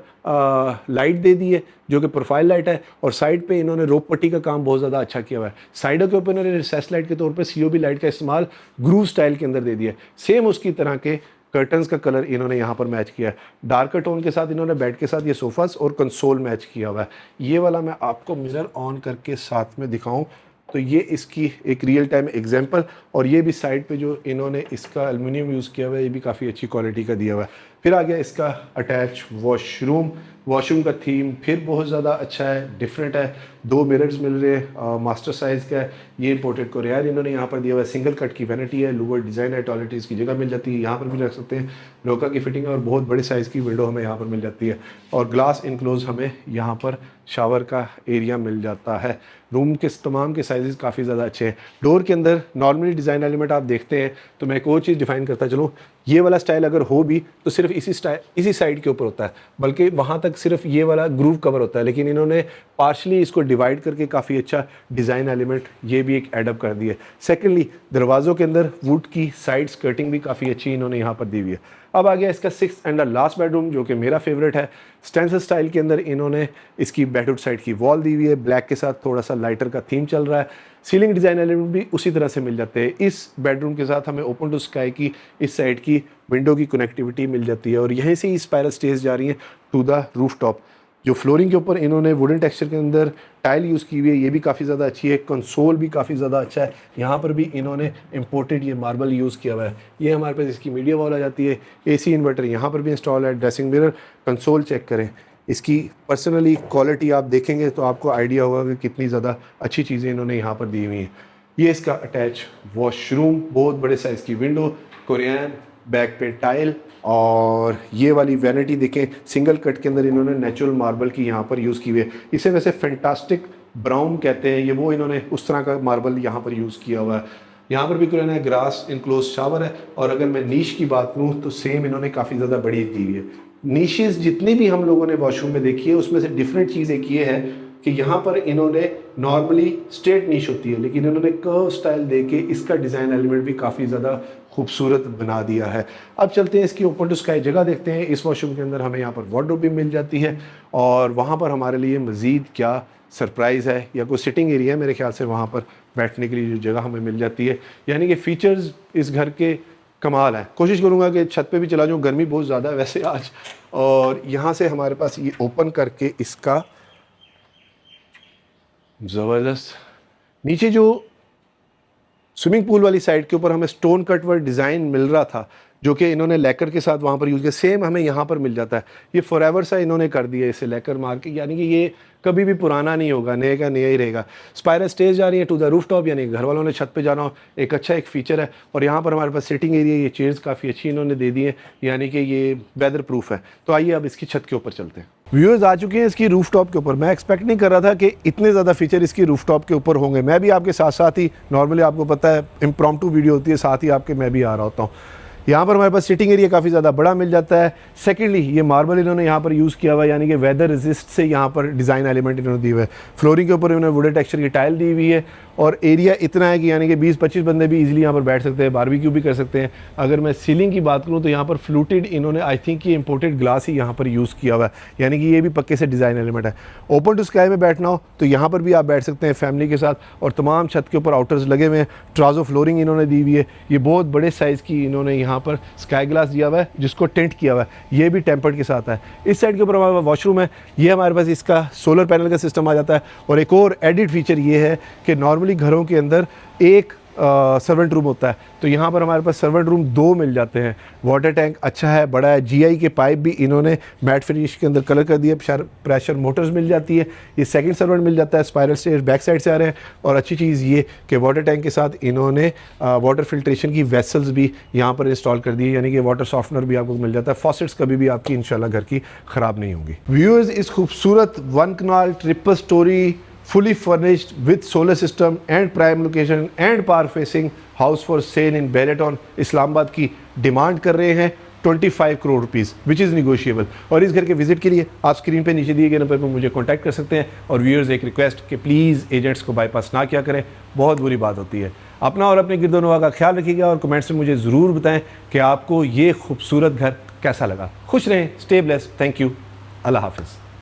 लाइट दे दी है जो कि प्रोफाइल लाइट है, और साइड पे इन्होंने रोप पट्टी का काम बहुत ज़्यादा अच्छा किया हुआ है। साइडों के ऊपर इन्होंने रिसेस लाइट के तौर पे सीओबी लाइट का इस्तेमाल ग्रूव स्टाइल के अंदर दे दिया है। सेम उसकी तरह के कर्टन्स का कलर इन्होंने यहाँ पर मैच किया है। डार्कर टोन के साथ इन्होंने बेड के साथ ये सोफ़ास और कंसोल मैच किया हुआ है। ये वाला मैं आपको मिरर ऑन करके साथ में दिखाऊँ तो ये इसकी एक रियल टाइम एग्जांपल, और ये भी साइड पे जो इन्होंने इसका एल्युमिनियम यूज़ किया हुआ है, ये भी काफ़ी अच्छी क्वालिटी का दिया हुआ है। फिर आ गया इसका अटैच वॉशरूम। वॉशरूम का थीम फिर बहुत ज़्यादा अच्छा है, डिफरेंट है। 2 मिरर्स मिल रहे हैं, मास्टर साइज़ का है। ये इंपोर्टेड कोरियर इन्होंने यहाँ पर दिया हुआ है। सिंगल कट की वैनिटी है, लूवर डिज़ाइन है, टॉयलेट इसकी जगह मिल जाती है, यहाँ पर भी रख सकते हैं। लोका की फिटिंग है और बहुत बड़े साइज़ की विंडो हमें यहाँ पर मिल जाती है, और ग्लास इनक्लोज हमें यहाँ पर शावर का एरिया मिल जाता है। रूम के तमाम के साइजेस काफ़ी ज़्यादा अच्छे हैं। डोर के अंदर नॉर्मली डिज़ाइन एलिमेंट आप देखते हैं तो मैं एक और चीज़ डिफाइन करता चलूँ, ये वाला स्टाइल अगर हो भी तो सिर्फ इसी साइड के ऊपर होता है, बल्कि वहाँ तक सिर्फ ये वाला ग्रूव कवर होता है। लेकिन इन्होंने पार्शली इसको डिवाइड करके काफ़ी अच्छा डिज़ाइन एलिमेंट ये भी एक एडअप कर दिया है। सेकेंडली दरवाज़ों के अंदर वुड की साइड स्कर्टिंग भी काफ़ी अच्छी इन्होंने यहाँ पर दी हुई है। अब आ गया इसका 6th एंड लास्ट बेडरूम जो कि मेरा फेवरेट है। स्टेंसिल स्टाइल के अंदर इन्होंने इसकी बेडरूम साइड की वॉल दी हुई है, ब्लैक के साथ थोड़ा सा लाइटर का थीम चल रहा है। सीलिंग डिज़ाइन एलिमेंट भी उसी तरह से मिल जाते हैं। इस बेडरूम के साथ हमें ओपन टू स्काई की इस साइड की विंडो की कनेक्टिविटी मिल जाती है, और यहीं से ही स्पाइरल स्टेज जा रही है टू द रूफ टॉप। जो फ्लोरिंग के ऊपर इन्होंने वुडन टेक्सचर के अंदर टाइल यूज़ की हुई है, ये भी काफ़ी ज़्यादा अच्छी है। कंसोल भी काफ़ी ज़्यादा अच्छा है। यहाँ पर भी इन्होंने इंपोर्टेड ये मार्बल यूज़ किया हुआ है। ये हमारे पास इसकी मीडिया वॉल आ जाती है। एसी इन्वर्टर यहाँ पर भी इंस्टॉल है। ड्रेसिंग मिरर, कंसोल चेक करें, इसकी पर्सनली क्वालिटी आप देखेंगे तो आपको आइडिया होगा कि कितनी ज़्यादा अच्छी चीज़ें इन्होंने यहाँ पर दी हुई हैं। ये इसका अटैच वॉशरूम, बहुत बड़े साइज़ की विंडो, कोरियन बैक पे टाइल, और ये वाली वैनिटी देखें सिंगल कट के अंदर इन्होंने नेचुरल मार्बल की यहाँ पर यूज़ की हुई है। इसे वैसे फैंटास्टिक ब्राउन कहते हैं, ये वो इन्होंने उस तरह का मार्बल यहाँ पर यूज़ किया हुआ है। यहाँ पर भी कोरियन है, ग्रास इनक्लोज शावर है। और अगर मैं नीश की बात करूँ तो सेम इन्होंने काफ़ी ज़्यादा बड़ी दी हुई है। नीशेज़ जितनी भी हम लोगों ने वॉशरूम में देखी है उसमें से डिफरेंट चीज़ एक ये है कि यहाँ पर इन्होंने नॉर्मली स्ट्रेट नीश होती है, लेकिन इन्होंने कर्व स्टाइल देके इसका डिज़ाइन एलिमेंट भी काफ़ी ज़्यादा खूबसूरत बना दिया है। अब चलते हैं इसकी ओपन टू स्काई जगह देखते हैं। इस वॉशरूम के अंदर हमें यहाँ पर वार्डरोब भी मिल जाती है, और वहाँ पर हमारे लिए मज़ीद क्या सरप्राइज़ है या कोई सिटिंग एरिया है मेरे ख्याल से वहाँ पर बैठने के लिए जो जगह हमें मिल जाती है। यानी कि फ़ीचर्स इस घर के कमाल है। कोशिश करूँगा कि छत पे भी चला जाऊँ, गर्मी बहुत ज़्यादा है वैसे आज। और यहाँ से हमारे पास ये ओपन करके इसका ज़बरदस्त नीचे जो स्विमिंग पूल वाली साइड के ऊपर हमें स्टोन कट वर्क डिज़ाइन मिल रहा था, जो कि इन्होंने लेकर के साथ वहाँ पर यूज़ किया, सेम हमें यहाँ पर मिल जाता है। ये फॉरएवर सा इन्होंने कर दिया इसे लेकर मार के, यानी कि ये कभी भी पुराना नहीं होगा, नए का नया ही रहेगा। स्पाइरल स्टेज जा रही है टू द रूफ टॉप, यानी घर वालों ने छत पे जाना हो, एक अच्छा एक फीचर है। और यहाँ पर हमारे पास सिटिंग एरिया, ये चेयर्स काफ़ी अच्छी इन्होंने दे दी है, यानी कि ये वेदर प्रूफ है। तो आइए अब इसकी छत के ऊपर चलते हैं। व्यूअर्स आ चुके हैं इसकी रूफ टॉप के ऊपर। मैं एक्सपेक्ट नहीं कर रहा था कि इतने ज़्यादा फीचर इसकी रूफ टॉप के ऊपर होंगे। मैं भी आपके साथ साथ ही, नॉर्मली आपको पता है इम्प्रॉम्प्टू वीडियो होती है, साथ ही आपके मैं भी आ रहा होता हूँ। यहाँ पर हमारे पास सिटिंग एरिया काफ़ी ज़्यादा बड़ा मिल जाता है। सेकेंडली ये मार्बल इन्होंने यहाँ पर यूज़ किया हुआ है, यानी कि वेदर रेजिस्ट से यहाँ पर डिज़ाइन एलिमेंट इन्होंने दिए हुए हैं। फ्लोरिंग के ऊपर इन्होंने वुडन टेक्सचर की टाइल दी हुई है और एरिया इतना है कि यानी कि 20-25 बंदे भी इजीली यहाँ पर बैठ सकते हैं, बारबेक्यू भी कर सकते हैं। अगर मैं सीलिंग की बात करूँ तो यहाँ पर फ्लूटेड इन्होंने आई थिंक ये इंपोर्टेड ग्लास ही यहाँ पर यूज़ किया हुआ है, यानी कि ये भी पक्के से डिज़ाइन एलिमेंट है। ओपन टू स्काई में बैठना हो तो यहाँ पर भी आप बैठ सकते हैं फैमिली के साथ, और तमाम छत के ऊपर आउटर्स लगे हुए हैं। ट्राजो फ्लोरिंग इन्होंने दी हुई है, ये बहुत बड़े साइज़ की इन्होंने यहाँ पर स्काई ग्लास दिया हुआ है जिसको टेंट किया हुआ है, ये भी टेम्पर्ड के साथ है। इस साइड के ऊपर हमारे पास वॉशरूम है, ये हमारे पास इसका सोलर पैनल का सिस्टम आ जाता है। और एक और एडिड फीचर ये है कि नॉर्मली घरों के अंदर एक सर्वेंट रूम होता है, तो यहाँ पर हमारे पास सर्वेंट रूम 2 मिल जाते हैं। वाटर टैंक अच्छा है, बड़ा है। जीआई के पाइप भी इन्होंने मैट फिनिश के अंदर कलर कर दिया, प्रेशर मोटर्स मिल जाती है। ये सेकंड सर्वेंट मिल जाता है, स्पाइरल स्टेज बैक साइड से आ रहे हैं। और अच्छी चीज़ ये कि वाटर टैंक के साथ इन्होंने वाटर फिल्ट्रेशन की वेसल्स भी यहाँ पर इंस्टॉल कर दी है, यानी कि वाटर सॉफ्टनर भी आपको मिल जाता है। फॉसेट्स कभी भी आपकी इंशाल्लाह घर की ख़राब नहीं होंगी। व्यूअर्स, इस खूबसूरत 1 kanal triple storey fully furnished with solar system and prime location and power facing house for sale in Barrett Islamabad की डिमांड कर रहे हैं 25 crore rupees, which is negotiable. और इस घर के विजिट के लिए आप स्क्रीन पे नीचे दिए गए नंबर पर मुझे कांटेक्ट कर सकते हैं। और व्यूअर्स, एक रिक्वेस्ट कि प्लीज़ एजेंट्स को बाईपास ना किया करें, बहुत बुरी बात होती है। अपना और अपने गिरदोनवा का ख्याल रखिएगा और कमेंट्स में मुझे ज़रूर बताएं कि आपको ये खूबसूरत घर कैसा लगा। खुश रहें, स्टे ब्लेस्ड, थैंक यू, अल्लाह हाफिज़।